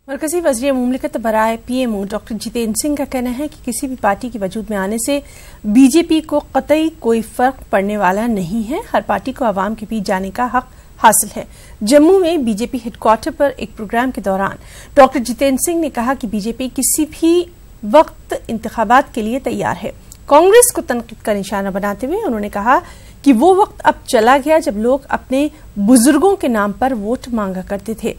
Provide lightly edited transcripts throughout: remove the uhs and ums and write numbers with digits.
مرکزی وزیر مملکت برائے PMO ڈاکٹر جتیندر سنگھ کا کہنا ہے کہ کسی بھی پارٹی کے وجود میں آنے سے BJP کو قطعی کوئی فرق پڑنے والا نہیں ہے. ہر پارٹی کو عوام کے بیچ جانے کا حق حاصل ہے. جموں میں BJP ہیڈ کوارٹر پر ایک پروگرام کے دوران ڈاکٹر جتیندر سنگھ نے کہا کہ BJP کسی بھی وقت انتخابات کے لیے تیار ہے. کانگریس کو تنقید کا نشانہ بناتے ہوئے انہوں نے کہا کہ وہ وقت اب چلا گیا جب لوگ اپنے بزرگوں کے نام پر ووٹ مانگا کرتے تھے.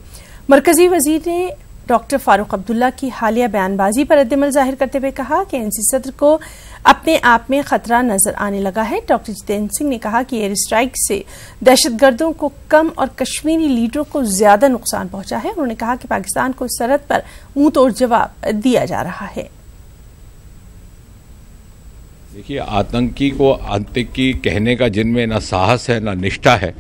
مرکزی وزیر نے ڈاکٹر فاروق عبداللہ کی حالیہ بیان بازی پر ردعمل ظاہر کرتے ہوئے کہا کہ NC صدر کو اپنے آپ میں خطرہ نظر آنے لگا ہے. ڈاکٹر جتیندر سنگھ نے کہا کہ ایئر اسٹرائیک سے دہشت گردوں کو کم اور کشمیری لیڈروں کو زیادہ نقصان پہنچا ہے. انہوں نے کہا کہ پاکستان کو سرحد پر منہ توڑ جواب دیا جا رہا ہے. دیکھیے، آتنکی کو آتنکی کہنے کا جن میں نہ ساہس ہے نہ نشٹا ہے،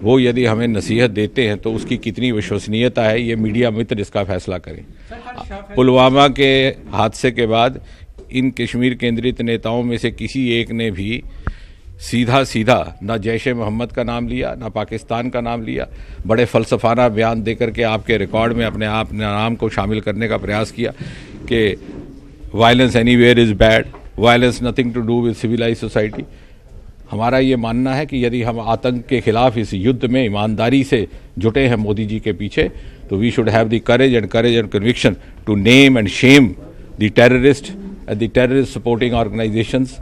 وہ یدی ہمیں نصیحت دیتے ہیں تو اس کی کتنی وشوسنیت ہے یہ میڈیا متر اس کا فیصلہ کریں. پلوامہ کے حادثے کے بعد ان کشمیر کیندرت نیتاؤں میں سے کسی ایک نے بھی سیدھا نہ جیش محمد کا نام لیا نہ پاکستان کا نام لیا. بڑے فلسفانہ بیان دے کر کے آپ کے ریکارڈ میں اپنے آپ نام کو شامل کرنے کا پریاس کیا کہ violence anywhere is bad, violence nothing to do with civilised society. ہمارا یہ ماننا ہے کہ یدی ہم آتنک کے خلاف اس یدھ میں ایمانداری سے جٹے ہیں مودی جی کے پیچھے، تو we should have the courage and conviction to name and shame the terrorist and the terrorist supporting organisations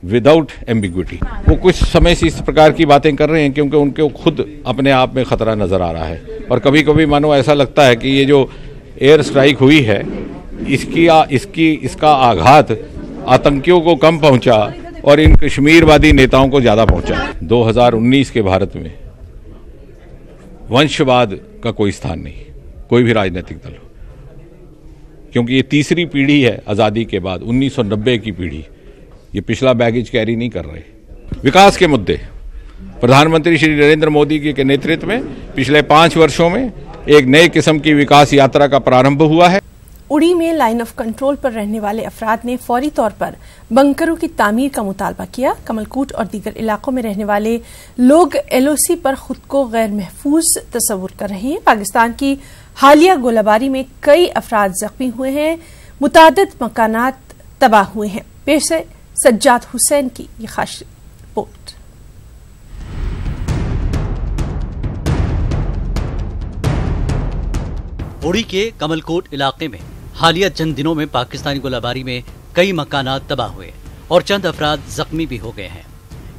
without ambiguity. وہ کچھ سمے سے اس پرکار کی باتیں کر رہے ہیں کیونکہ ان کو خود اپنے آپ میں خطرہ نظر آ رہا ہے. اور کبھی کبھی مانو ایسا لگتا ہے کہ یہ جو ایئر اسٹرائک ہوئی ہے اس کا آگھات آتنکیوں کو کم پہنچا اور ان کشمیر وادی نیتاؤں کو زیادہ پہنچا. 2019 کے بھارت میں ونشواد کا کوئی استھان نہیں، کوئی بھی راجنیتک دل ہو، کیونکہ یہ تیسری پیڑھی ہے آزادی کے بعد. 1990 کی پیڑھی یہ پچھلا بیگیج کیری نہیں کر رہے. وکاس کے مدعے پردھان منتری شری نریندر مودی کے نیترتو میں پچھلے 5 ورشوں میں ایک نئے قسم کی وکاس یاترا کا پرارمبھ ہوا ہے. اڑی میں لائن آف کنٹرول پر رہنے والے افراد نے فوری طور پر بنکروں کی تعمیر کا مطالبہ کیا. کمل کوٹ اور دیگر علاقوں میں رہنے والے لوگ LOC پر خود کو غیر محفوظ تصور کر رہے ہیں. پاکستان کی حالیہ گولہ باری میں کئی افراد زخمی ہوئے ہیں، متعدد مکانات تباہ ہوئے ہیں. پیش سے سجاد حسین کی یہ خاص رپورٹ. اڑی کے کمل کوٹ علاقے میں حالیہ چند دنوں میں پاکستانی گولہ باری میں کئی مکانات تباہ ہوئے اور چند افراد زخمی بھی ہو گئے ہیں.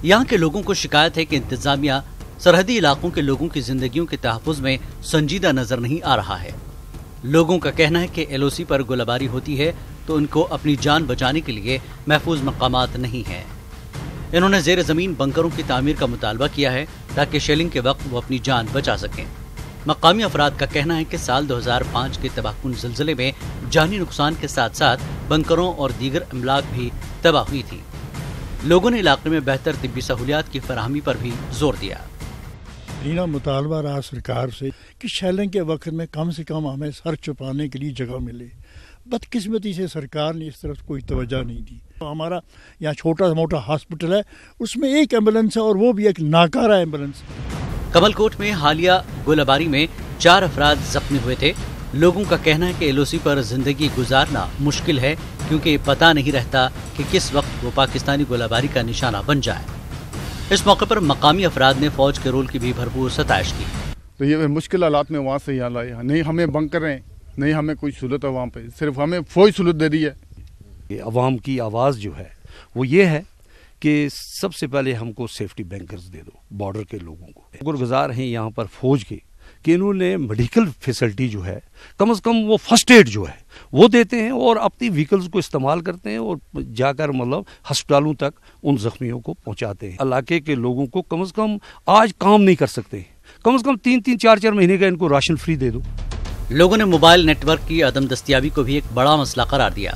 یہاں کے لوگوں کو شکایت ہے کہ انتظامیہ سرحدی علاقوں کے لوگوں کی زندگیوں کے تحفظ میں سنجیدہ نظر نہیں آ رہا ہے. لوگوں کا کہنا ہے کہ LOC پر گولہ باری ہوتی ہے تو ان کو اپنی جان بچانے کے لیے محفوظ مقامات نہیں ہیں. انہوں نے زیر زمین بنکروں کی تعمیر کا مطالبہ کیا ہے تاکہ شیلنگ کے وقت وہ اپنی جان بچا سکیں. مقامی افراد کا کہنا ہے کہ سال 2005 کے تباہ کن زلزلے میں جانی نقصان کے ساتھ ساتھ بنکروں اور دیگر املاک بھی تباہ ہوئی تھی. لوگوں نے علاقے میں بہتر طبی سہولیات کی فراہمی پر بھی زور دیا. مطالبہ رہا سرکار سے کہ شیلنگ کے وقت میں کم سے کم ہمیں سر چھپانے کے لیے جگہ ملے. بدقسمتی سے سرکار نے اس طرف کوئی توجہ نہیں دی. ہمارا یہاں چھوٹا موٹا ہاسپٹل ہے، اس میں ایک ایمبولینس ہے اور وہ بھی ایک ناکارہ ایمبولینس. کمل کوٹ میں حالیہ گولہ باری میں 4 افراد زخمی ہوئے تھے. لوگوں کا کہنا ہے کہ LOC پر زندگی گزارنا مشکل ہے کیونکہ پتہ نہیں رہتا کہ کس وقت وہ پاکستانی گولہ باری کا نشانہ بن جائے. اس موقع پر مقامی افراد نے فوج کے رول کی بھی بھرپور ستائش کی. تو یہ مشکل حالات میں وہاں سے یہاں لایا، نہیں ہمیں بنکر ہیں، نہیں ہمیں کوئی سہولت ہے وہاں پہ، صرف ہمیں فوج سہولت دے دی ہے. عوام کی آواز جو ہے وہ یہ ہے کہ سب سے پہلے ہم کو سیفٹی بینکرز دے دو بارڈر کے لوگوں کو. شکر گزار ہیں یہاں پر فوج کے کہ انہوں نے میڈیکل فیسلٹی جو ہے کم از کم وہ فرسٹ ایڈ جو ہے وہ دیتے ہیں اور اپنی وہیکلز کو استعمال کرتے ہیں اور جا کر ہسپتالوں تک ان زخمیوں کو پہنچاتے ہیں. علاقے کے لوگوں کو کم از کم آج کام نہیں کر سکتے، کم از کم 3-4 مہینے کا ان کو راشن فری دے دو. لوگوں نے موبائل نیٹ ورک کی عدم دستیابی کو بھی ایک بڑا مسئلہ قرار دیا.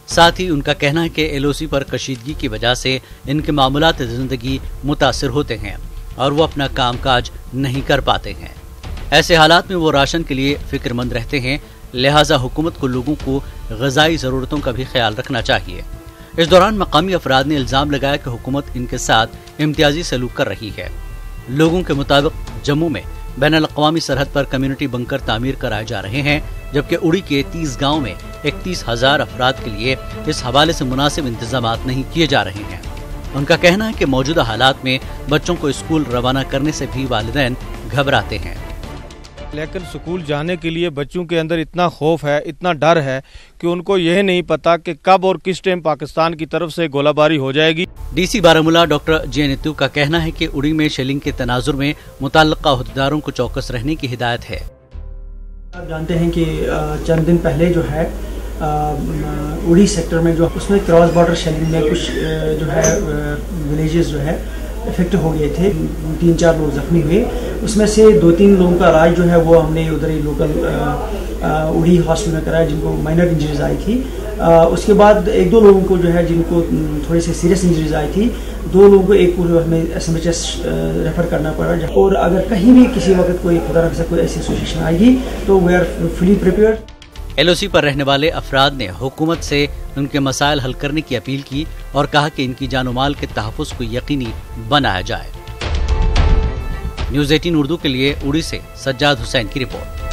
ساتھ ہی ان کا کہنا ہے کہ LOC پر کشیدگی کی وجہ سے ان کے معاملات زندگی متاثر ہوتے ہیں اور وہ اپنا کام کاج نہیں کر پاتے ہیں. ایسے حالات میں وہ راشن کے لیے فکر مند رہتے ہیں، لہٰذا حکومت کو لوگوں کو غذائی ضرورتوں کا بھی خیال رکھنا چاہیے. اس دوران مقامی افراد نے الزام لگایا کہ حکومت ان کے ساتھ امتیازی سلوک کر رہی ہے. لوگوں کے مطابق جموں میں بین الاقوامی سرحد پر کمیونٹی بنکر تعمیر کرائے جا رہے ہیں، جبکہ اڑی کے 30 گاؤں میں 31,000 افراد کے لیے اس حوالے سے مناسب انتظامات نہیں کیے جا رہے ہیں۔ ان کا کہنا ہے کہ موجودہ حالات میں بچوں کو اسکول روانہ کرنے سے بھی والدین گھبراتے ہیں، لیکن اسکول جانے کے لیے بچوں کے اندر اتنا خوف ہے، اتنا ڈر ہے کہ ان کو یہ نہیں پتا کہ کب اور کس ٹائم پاکستان کی طرف سے گولہ باری ہو جائے گی۔ D C Baramulla doctor J Neetu کا کہنا ہے کہ اڑی میں شیلنگ کے تناظر میں متعلقہ عہدیداروں کو چوکس رہنے کی ہدایت ہے۔ آپ جانتے ہیں کہ چند دن پہلے جو ہے اڑی سیکٹر میں جو اس میں کراس بارڈر شیلنگ میں کچھ جو ہے ولیجز جو ہے افیکٹ ہو گئے تھے، 3-4 لوگ زخمی ہوئے، اس میں سے 2-3 لوگوں کا علاج جو ہے وہ ہم نے ادھر ہی لوکل اڑی ہاسپٹل میں کرایا جن کو مائنر انجریز آئی تھی۔ اس کے بعد 1-2 لوگوں کو جو ہے جن کو تھوڑی سی سیریس انجریز آئی تھی، 2 لوگوں کو ایک پورے ہمیں SMHS ریفر کرنا پڑا، اور اگر کہیں بھی کسی وقت کوئی خدا نخواستہ کوئی ایسی سچویشن آئے گی تو we are fully prepared. LOC پر رہنے والے افراد نے حکومت سے ان کے مسائل حل کرنے کی اپیل کی اور کہا کہ ان کی جان و مال کے تحفظ کو یقینی بنایا جائے۔ نیوز 18 اردو کے لیے اڑی سے سجاد حسین کی رپورٹ۔